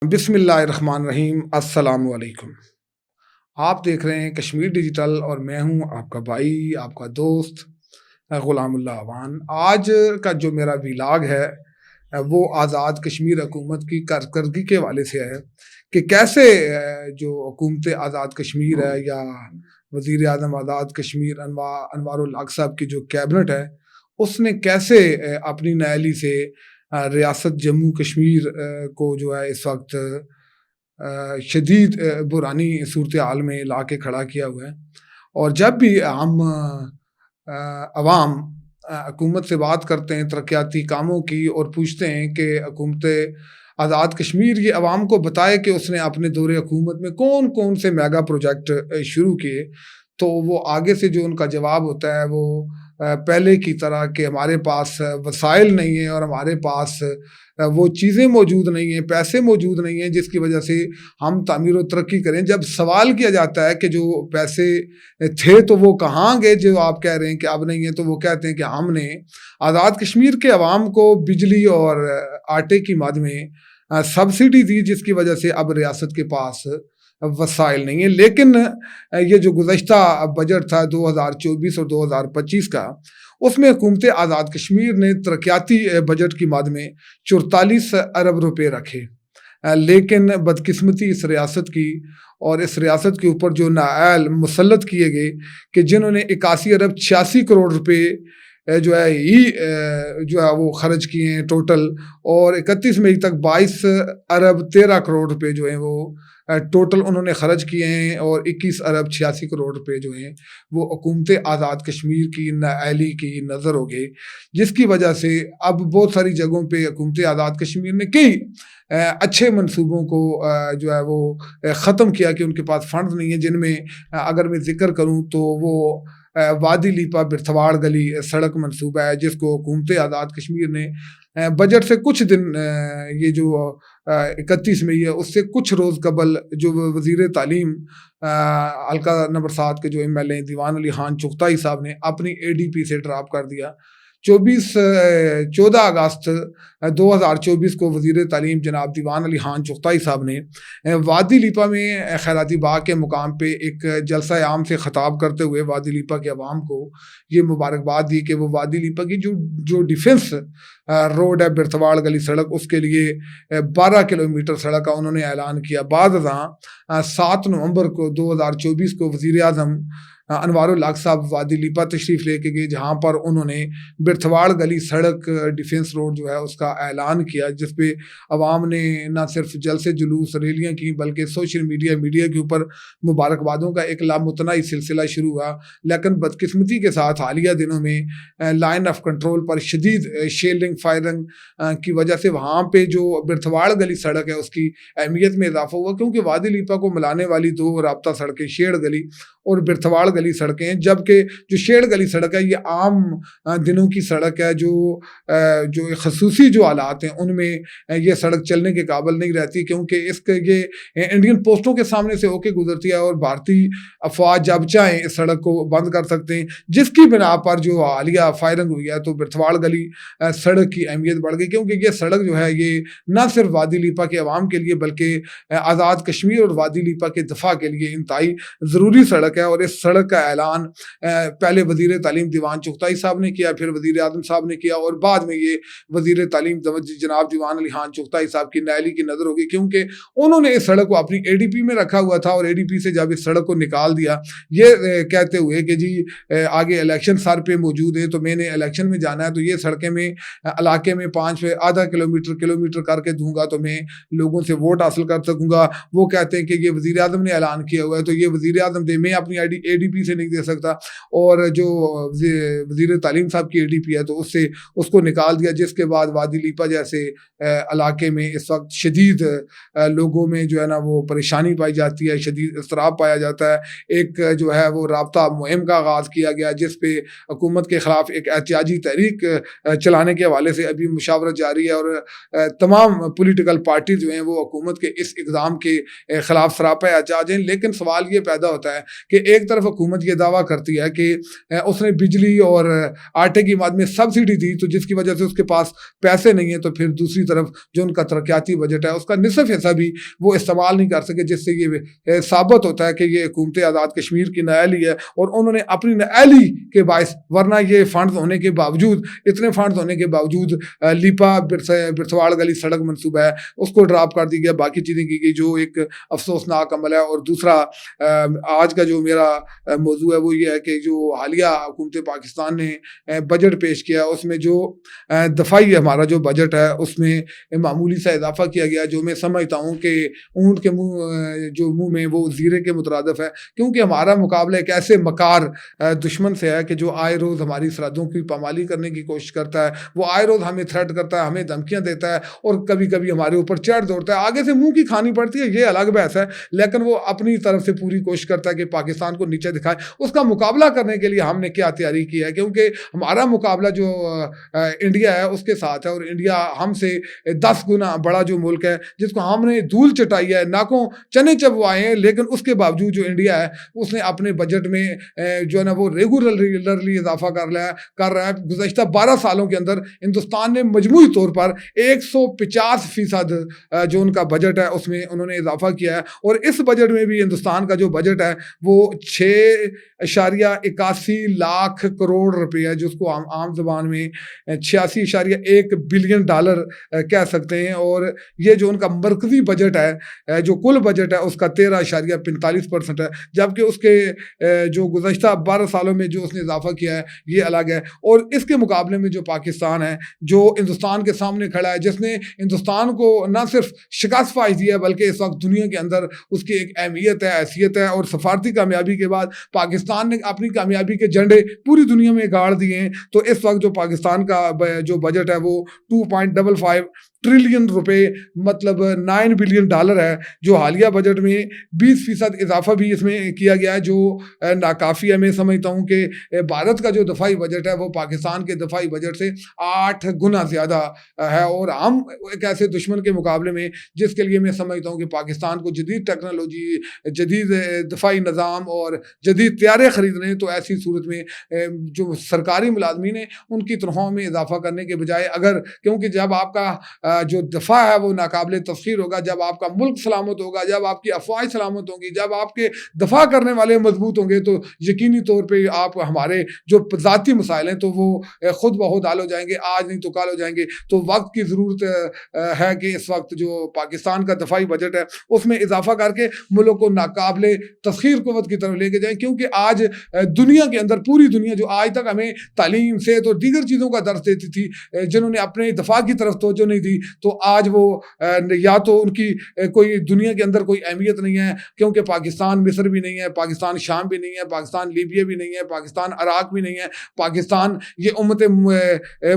बिस्मिल्लाहिर्रहमानिर्रहीम अस्सलाम वालेकुम। आप देख रहे हैं कश्मीर डिजिटल और मैं हूं आपका भाई, आपका दोस्त ग़ुलामुल्लाह अवान। आज का जो मेरा व्लॉग है वो आज़ाद कश्मीर हुकूमत की कारकर्दगी के हवाले से है कि कैसे जो हुकूमत आज़ाद कश्मीर है या वज़ीर आज़म आज़ाद कश्मीर अनवारुल हक साहब की जो कैबिनेट है उसने कैसे अपनी नैली से रियासत जम्मू कश्मीर को जो है इस वक्त शदीद बुरानी सूरत हाल में ला के खड़ा किया हुआ है। और जब भी हम अवाम हुकूमत से बात करते हैं तरक्याती कामों की और पूछते हैं कि हुकूमत आज़ाद कश्मीर ये अवाम को बताए कि उसने अपने दौरे हुकूमत में कौन कौन से मेगा प्रोजेक्ट शुरू किए, तो वो आगे से जो उनका जवाब होता है वो पहले की तरह कि हमारे पास वसाइल नहीं है और हमारे पास वो चीज़ें मौजूद नहीं हैं, पैसे मौजूद नहीं हैं जिसकी वजह से हम तामीर व तरक्की करें। जब सवाल किया जाता है कि जो पैसे थे तो वो कहाँ गए जो आप कह रहे हैं कि अब नहीं है, तो वो कहते हैं कि हमने आज़ाद कश्मीर के अवाम को बिजली और आटे की मद में सब्सिडी दी जिसकी वजह से अब रियासत के पास वसाइल नहीं है। लेकिन ये जो गुज़श्ता बजट था 2024 और 2025 का, उसमें हुकूमत आज़ाद कश्मीर ने तरक्याती बजट की मद में 44 अरब रुपए रखे। लेकिन बदकिस्मती इस रियासत की और इस रियासत के ऊपर जो नाअहल मुसल्लत किए गए कि जिन्होंने 81 अरब 86 करोड़ रुपए जो है जो है वो खर्च किए हैं टोटल, और 31 मई तक 22 अरब 13 करोड़ रुपए जो हैं वो टोटल उन्होंने खर्च किए हैं, और 21 अरब 86 करोड़ रुपए जो हैं वो हुकूमत आज़ाद कश्मीर की नाअहली की नज़र हो गई, जिसकी वजह से अब बहुत सारी जगहों पे हुकूमत आज़ाद कश्मीर ने कई अच्छे मंसूबों को जो है वो ख़त्म किया कि उनके पास फंड नहीं है, जिनमें अगर मैं जिक्र करूँ तो वो वादी लीपा बिरथवाड़ गली सड़क मंसूबा है जिसको हुकूमत आज़ाद कश्मीर ने बजट से कुछ दिन ये जो 31 मई है उससे कुछ रोज़ कबल जो वज़ीर तालीम हल्का नंबर 7 के जो MLA दीवान अली खान चुगताई साहब ने अपनी ADP से ड्रॉप कर दिया। 14 अगस्त 2024 को वज़ीर तालीम जनाब दीवान अली खान चुगताई साहब ने वादी लीपा में खैराती बाग के मुकाम पे एक जलसा आम से ख़ताब करते हुए वादी लीपा के अवाम को ये मुबारकबाद दी कि वो वादी लीपा की जो डिफेंस रोड है बिरथवाड़ गली सड़क, उसके लिए 12 किलोमीटर सड़क का उन्होंने ऐलान किया। बाद 7 नवंबर को 2024 को वज़ीर आज़म अनवारुल हक साहब वादी लीपा तशरीफ़ लेके गए, जहाँ पर उन्होंने बिरथवाड़ गली सड़क डिफेंस रोड जो है उसका ऐलान किया, जिस पे अवाम ने न सिर्फ जलसे जुलूस रैलियाँ की बल्कि सोशल मीडिया के ऊपर मुबारकबादों का एक लामुतनाई सिलसिला शुरू हुआ। लेकिन बदकिस्मती के साथ हालिया दिनों में लाइन ऑफ कंट्रोल पर शदीद शेलिंग फायरिंग की वजह से वहाँ पे जो बिरथवाड़ गली सड़क है उसकी अहमियत में इजाफा हुआ, क्योंकि वादी लीपा को मिलाने वाली 2 राब्ता सड़कें शेड़ गली और बिरथवाड़ गली सड़कें हैं, जबकि जो शेड़ गली सड़क है ये आम दिनों की सड़क है जो खसूसी जो हालात हैं उनमें ये सड़क चलने के काबिल नहीं रहती, क्योंकि इसके ये इंडियन पोस्टों के सामने से होके गुजरती है और भारतीय अफवाज जब चाहें इस सड़क को बंद कर सकते हैं, जिसकी बिना पर जो हालिया फायरिंग हुई है तो बिरथवाड़ गली सड़क की अहमियत बढ़ गई, क्योंकि ये सड़क जो है ये न सिर्फ वादी लीपा के अवाम के लिए बल्कि आज़ाद कश्मीर और वादी लीपा के दफा के लिए इंतहाई ज़रूरी सड़क है। और इस सड़क का ऐलान पहले वज़ीर तालीम दीवान चुगताई साहब ने किया, फिर वज़ीर आज़म साहब ने किया, और बाद में ये वज़ीर तालीम जनाब दीवान अली खान चुगताई साहब की नाअहली की नज़र होगी, क्योंकि उन्होंने इस सड़क को अपनी ADP में रखा हुआ था और ADP से जब इस सड़क को निकाल दिया ये कहते हुए कि जी आगे इलेक्शन सर पे मौजूद है तो मैंने इलेक्शन में जाना है, तो ये सड़कें में इलाके में 5 आधा किलोमीटर करके दूंगा तो मैं लोगों से वोट हासिल कर सकूंगा। वो कहते हैं कि ये वज़ीर आज़म ने ऐलान किया हुआ है तो ये वज़ीर आज़म दे, मैं अपनी ADP से नहीं दे सकता, और जो वज़ीर तालीम साहब की ADP है तो उससे उसको निकाल दिया, जिसके बाद वादी लीपा जैसे इलाके में इस वक्त शदीद लोगों में जो है ना वो परेशानी पाई जाती है, शदीद इसराब पाया जाता है। एक जो है वो राब्ता मुहिम का आगाज़ किया गया जिस पे हुकूमत के ख़िलाफ़ एक एहतियाजी तहरीक चलाने के हवाले से अभी मुशावरत जारी है, और तमाम पॉलिटिकल पार्टी जो हैं वो हुकूमत के इस इक़दाम के ख़िलाफ़ सरापा एहतजाज हैं। लेकिन सवाल ये पैदा होता है कि एक तरफ हुकूमत ये दावा करती है कि उसने बिजली और आटे की मद में सब्सिडी दी, तो जिसकी वजह से उसके पास पैसे नहीं है, तो फिर दूसरी तरफ जो उनका तरक्याती बजट है उसका निसफ हिस्सा भी वो इस्तेमाल नहीं कर सके, जिससे ये साबित होता है कि ये हुकूमत आज़ाद कश्मीर की नाअहली है और उन्होंने अपनी नाअहली के बायस, वरना ये फंड होने के बावजूद, इतने फंड होने के बावजूद लिपा बिरसवाड़ गली सड़क मनसूबा है उसको ड्रॉप कर दी गया, बाकी चीज़ें की गई, जो एक अफसोसनाक अमल है। और दूसरा आज का जो मेरा मौजू है वो ये है कि जो हालिया हुकूमत पाकिस्तान ने बजट पेश किया उसमें जो दफाई हमारा जो बजट है उसमें मामूली सा इजाफा किया गया, जो मैं समझता हूँ कि ऊँट के मुंह में वो जीरे के मुतरादिफ है, क्योंकि हमारा मुकाबला एक ऐसे मकार दुश्मन से है कि जो आए रोज़ हमारी सरहदों की पामाली करने की कोशिश करता है, वो आए रोज़ हमें थ्रेट करता है, हमें धमकियाँ देता है और कभी कभी हमारे ऊपर चढ़ दौड़ता है। आगे से मुंह की खानी पड़ती है, ये अलग बहस है, लेकिन वो अपनी तरफ से पूरी कोशिश करता है कि पाकिस्तान को नीचे दिखाए। उसका मुकाबला करने के लिए हमने क्या तैयारी की है, क्योंकि हमारा मुकाबला जो इंडिया है उसके साथ है, और इंडिया हमसे 10 गुना बड़ा जो मुल्क है जिसको हमने धूल चटाई है, नाकों चने चबवाए हैं, लेकिन उसके बावजूद जो इंडिया है उसने अपने बजट में जो है ना वो रेगुलरली इजाफा कर रहा है। गुज़श्ता 12 सालों के अंदर हिंदुस्तान ने मजमूई तौर पर 150% जो उनका बजट है उसमें उन्होंने इजाफा किया है, और इस बजट में भी हिंदुस्तान का जो बजट है वो 6.81 लाख करोड़ रुपए है, जिसको आम जबान में 86.1 बिलियन डॉलर कह सकते हैं। और ये जो उनका मरकजी बजट है, जो कुल बजट है उसका 13.45% है, जबकि उसके जो गुज़श्ता 12 सालों में जो उसने इजाफा किया है ये अलग है। और इसके मुकाबले में जो पाकिस्तान है, जो हिंदुस्तान के सामने खड़ा है, जिसने हिंदुस्तान को न सिर्फ शिकस्त फाइज दिया है बल्कि इस वक्त दुनिया के अंदर उसकी एक अहमियत है, हैसियत है, और सफारती कामयाबी के बाद पाकिस्तान ने अपनी कामयाबी के झंडे पूरी दुनिया में गाड़ दिए हैं। तो इस वक्त जो पाकिस्तान का जो बजट है वो 2.55 ट्रिलियन रुपए, मतलब 9 बिलियन डॉलर है, जो हालिया बजट में 20% इजाफा भी इसमें किया गया है, जो नाकाफ़ी है। मैं समझता हूँ कि भारत का जो दफाई बजट है वो पाकिस्तान के दफाई बजट से 8 गुना ज़्यादा है, और हम एक ऐसे दुश्मन के मुकाबले में जिसके लिए मैं समझता हूँ कि पाकिस्तान को जदीद टेक्नोलॉजी, जदीद दफाई निज़ाम और जदीद तैयारे ख़रीदने हैं, तो ऐसी सूरत में जो सरकारी मुलाजमीन हैं उनकी तनख्वाहों में इजाफा करने के बजाय, अगर, क्योंकि जब आपका जो दफ़ा है वो नाकाबिले तस्खीर होगा, जब आपका मुल्क सलामत होगा, जब आपकी अफवाह सलामत होंगी, जब आपके दफ़ा करने वाले मजबूत होंगे, तो यकीनी तौर पे आप हमारे जो ज़ाती मसाइल हैं तो वो खुद ब खुद हल हो जाएंगे, आज नहीं तो कल हो जाएंगे। तो वक्त की ज़रूरत है कि इस वक्त जो पाकिस्तान का दफाई बजट है उसमें इजाफा करके मुल्क को नाकाबिले तस्खीर क़ुव्वत की तरफ लेके जाएं, क्योंकि आज दुनिया के अंदर, पूरी दुनिया जो आज तक हमें तालीम, सेहत और दीगर चीज़ों का दर्ज देती थी, जिन्होंने अपने दफा की तरफ तवज्जो नहीं दी, तो आज वो या तो उनकी कोई दुनिया के अंदर कोई अहमियत नहीं है, क्योंकि पाकिस्तान मिस्र भी नहीं है, पाकिस्तान शाम भी नहीं है, पाकिस्तान लीबिया भी नहीं है, पाकिस्तान इराक भी नहीं है, पाकिस्तान ये उम्मत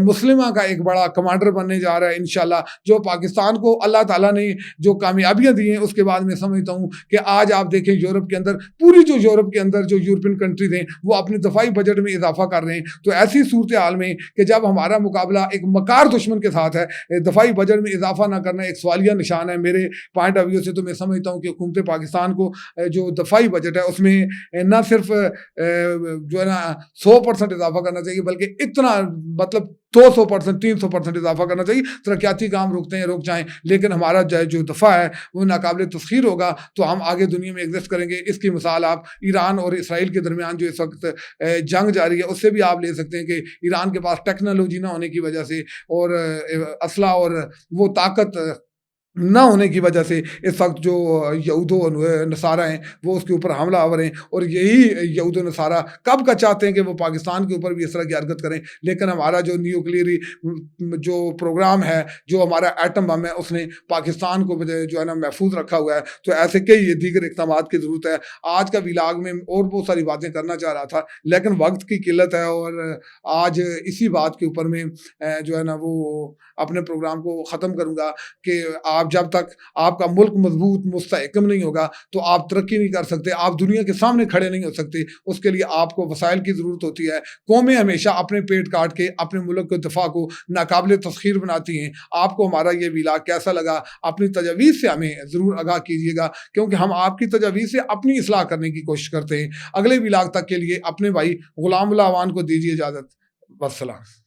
मुस्लिमा का एक बड़ा कमांडर बनने जा रहा है इंशाल्लाह। जो पाकिस्तान को अल्लाह ताला ने जो कामयाबियां दी हैं उसके बाद मैं समझता हूँ कि आज आप देखें यूरोप के अंदर, पूरी जो यूरोप के अंदर जो यूरोपियन कंट्रीज हैं वो अपने दफाई बजट में इजाफा कर रहे हैं। तो ऐसी सूरत हाल में कि जब हमारा मुकाबला एक मकार दुश्मन के साथ है, दफाई बजट में इजाफा ना करना एक सवालिया निशान है मेरे पॉइंट ऑफ व्यू से। तो मैं समझता हूँ कि हुकूमत पाकिस्तान को जो दफाई बजट है उसमें न सिर्फ जो है ना 100% इजाफा करना चाहिए, बल्कि इतना, मतलब 200%, 300% इजाफा करना चाहिए। तरक्याती काम रुकते हैं, रुक जाएं, लेकिन हमारा जो दफ़ा है वो नाकाबिल तस्खीर होगा, तो हम आगे दुनिया में एग्जिस्ट करेंगे। इसकी मिसाल आप ईरान और इसराइल के दरमियान जो इस वक्त जंग जारी है उससे भी आप ले सकते हैं कि ईरान के पास टेक्नोलॉजी ना होने की वजह से और असला और वो ताकत ना होने की वजह से इस वक्त जो यहूदो नसारा हैं वो उसके ऊपर हमला आवर हैं, और यही यहूदो नसारा कब का चाहते हैं कि वो पाकिस्तान के ऊपर भी इस तरह की हरकत करें। लेकिन हमारा जो न्यूक्लियर जो प्रोग्राम है, जो हमारा एटम बम है, उसने पाकिस्तान को जो है ना महफूज रखा हुआ है। तो ऐसे कई दीगर इक़दाम की ज़रूरत है। आज का विलाग में और बहुत सारी बातें करना चाह रहा था, लेकिन वक्त की किल्लत है, और आज इसी बात के ऊपर में जो है ना वो अपने प्रोग्राम को ख़त्म करूँगा कि आप आप जब तक आपका मुल्क मजबूत मुस्तहकम नहीं होगा तो आप तरक्की नहीं कर सकते, आप दुनिया के सामने खड़े नहीं हो सकते। उसके लिए आपको वसाइल की ज़रूरत होती है। कौमें हमेशा अपने पेट काट के अपने मुल्क के दिफा को नाकाबिल तस्खीर बनाती हैं। आपको हमारा ये व्लॉग कैसा लगा, अपनी तजावीज़ से हमें ज़रूर आगाह कीजिएगा, क्योंकि हम आपकी तजावीज़ से अपनी इस्लाह करने की कोशिश करते हैं। अगले व्लॉग तक के लिए अपने भाई गुलामुल्लाह अवान को दीजिए इजाज़त। वस्सलाम।